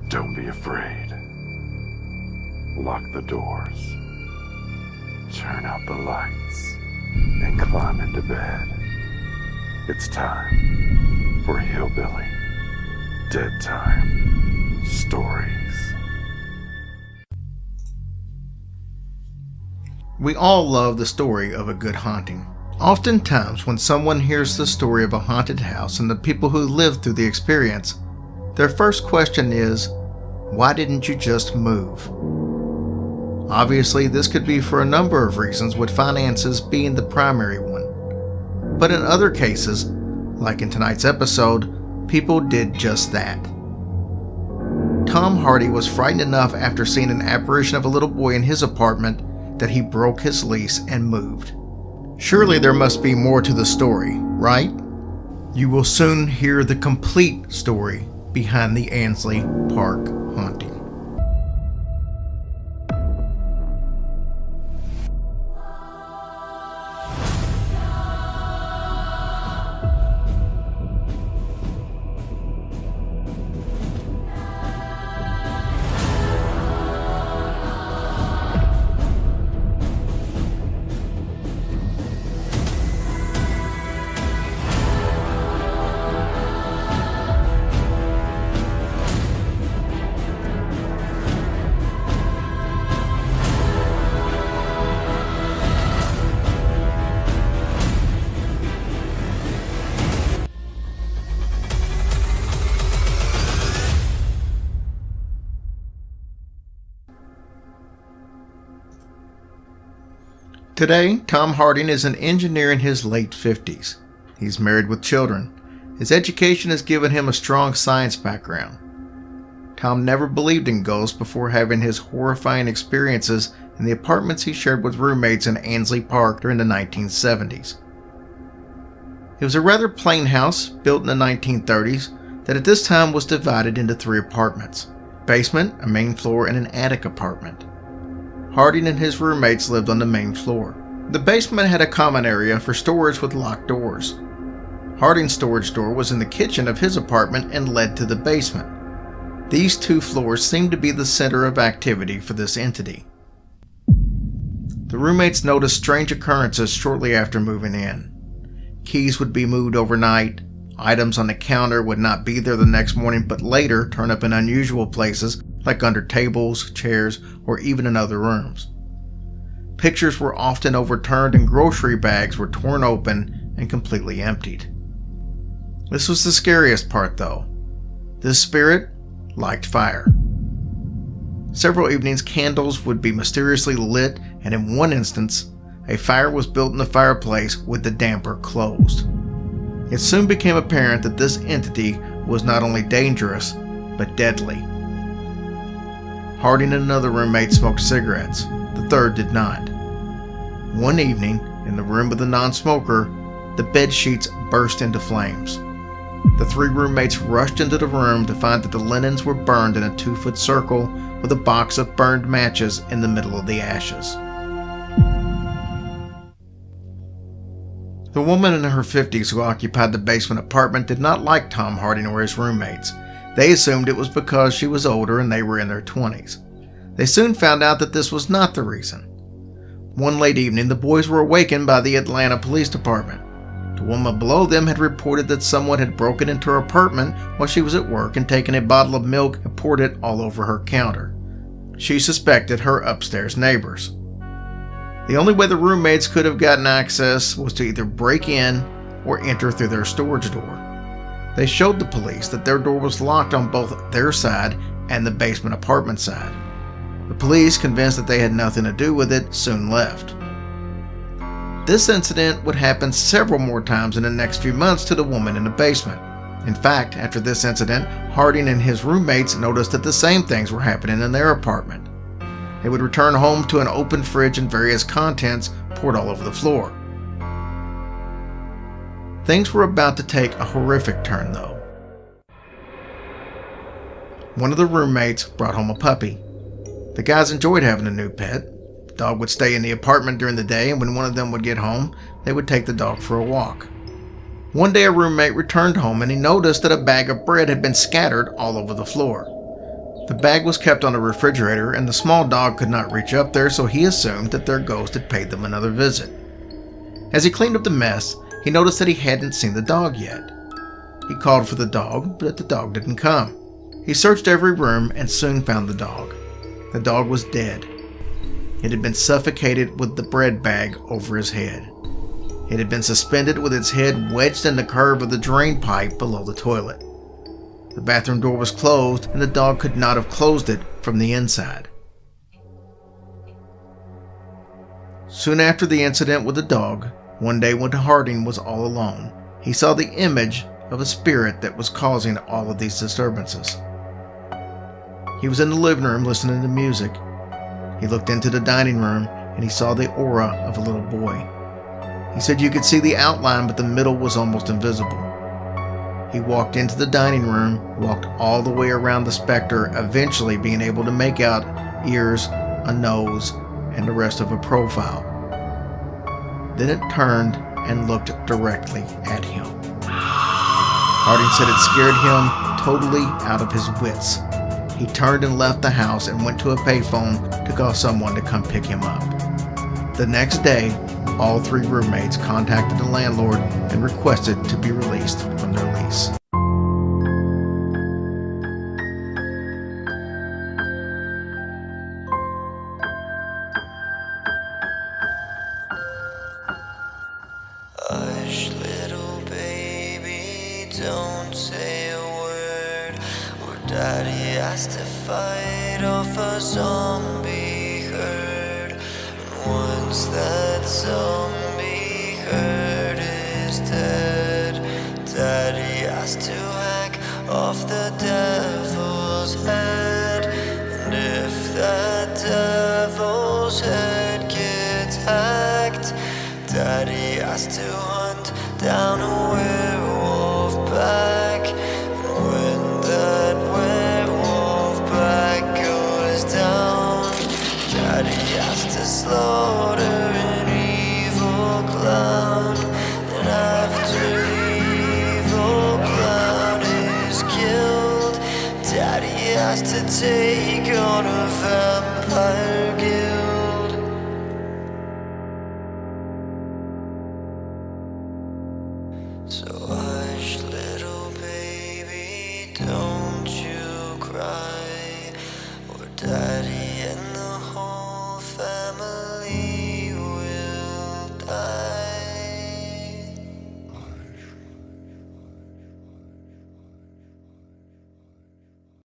Don't be afraid. Lock the doors. Turn out the lights and climb into bed. It's time for Hillbilly Deadtime Stories. We all love the story of a good haunting. Oftentimes, when someone hears the story of a haunted house and the people who lived through the experience, their first question is, why didn't you just move? Obviously, this could be for a number of reasons, with finances being the primary one. But in other cases, like in tonight's episode, people did just that. Tom Hardy was frightened enough after seeing an apparition of a little boy in his apartment that he broke his lease and moved. Surely there must be more to the story, right? You will soon hear the complete story behind the Ansley Park Haunting. Today, Tom Harding is an engineer in his late 50s. He's married with children. His education has given him a strong science background. Tom never believed in ghosts before having his horrifying experiences in the apartments he shared with roommates in Ansley Park during the 1970s. It was a rather plain house built in the 1930s that at this time was divided into 3 apartments: basement, a main floor, and an attic apartment. Harding and his roommates lived on the main floor. The basement had a common area for storage with locked doors. Harding's storage door was in the kitchen of his apartment and led to the basement. These 2 floors seemed to be the center of activity for this entity. The roommates noticed strange occurrences shortly after moving in. Keys would be moved overnight, items on the counter would not be there the next morning but later turn up in unusual places like under tables, chairs, or even in other rooms. Pictures were often overturned and grocery bags were torn open and completely emptied. This was the scariest part though. This spirit liked fire. Several evenings candles would be mysteriously lit, and in one instance, a fire was built in the fireplace with the damper closed. It soon became apparent that this entity was not only dangerous, but deadly. Harding and another roommate smoked cigarettes. The third did not. One evening, in the room of the non-smoker, the bed sheets burst into flames. The 3 roommates rushed into the room to find that the linens were burned in a 2-foot circle with a box of burned matches in the middle of the ashes. The woman in her 50s who occupied the basement apartment did not like Tom Harding or his roommates. They assumed it was because she was older and they were in their 20s. They soon found out that this was not the reason. One late evening, the boys were awakened by the Atlanta Police Department. The woman below them had reported that someone had broken into her apartment while she was at work and taken a bottle of milk and poured it all over her counter. She suspected her upstairs neighbors. The only way the roommates could have gotten access was to either break in or enter through their storage door. They showed the police that their door was locked on both their side and the basement apartment side. The police, convinced that they had nothing to do with it, soon left. This incident would happen several more times in the next few months to the woman in the basement. In fact, after this incident, Harding and his roommates noticed that the same things were happening in their apartment. They would return home to an open fridge and various contents poured all over the floor. Things were about to take a horrific turn though. One of the roommates brought home a puppy. The guys enjoyed having a new pet. The dog would stay in the apartment during the day, and when one of them would get home, they would take the dog for a walk. One day a roommate returned home and he noticed that a bag of bread had been scattered all over the floor. The bag was kept on a refrigerator, and the small dog could not reach up there, so he assumed that their ghost had paid them another visit. As he cleaned up the mess, he noticed that he hadn't seen the dog yet. He called for the dog, but the dog didn't come. He searched every room and soon found the dog. The dog was dead. It had been suffocated with the bread bag over his head. It had been suspended with its head wedged in the curve of the drain pipe below the toilet. The bathroom door was closed, and the dog could not have closed it from the inside. Soon after the incident with the dog, one day when Harding was all alone, he saw the image of a spirit that was causing all of these disturbances. He was in the living room listening to music. He looked into the dining room and he saw the aura of a little boy. He said you could see the outline, but the middle was almost invisible. He walked into the dining room, walked all the way around the specter, eventually being able to make out ears, a nose, and the rest of a profile. Then it turned and looked directly at him. Harding said it scared him totally out of his wits. He turned and left the house and went to a payphone to call someone to come pick him up. The next day, all three roommates contacted the landlord and requested to be released from their lease. Hush, little baby, don't say a word. Or Daddy has to fight off a zombie herd. And once that zombie herd is dead, Daddy has to hack off the devil's head. And if that devil's head gets hacked, Daddy has to hunt down a werewolf pack. And when that werewolf pack goes down, Daddy has to slaughter an evil clown. And after the evil clown is killed, Daddy has to take on a vampire guild.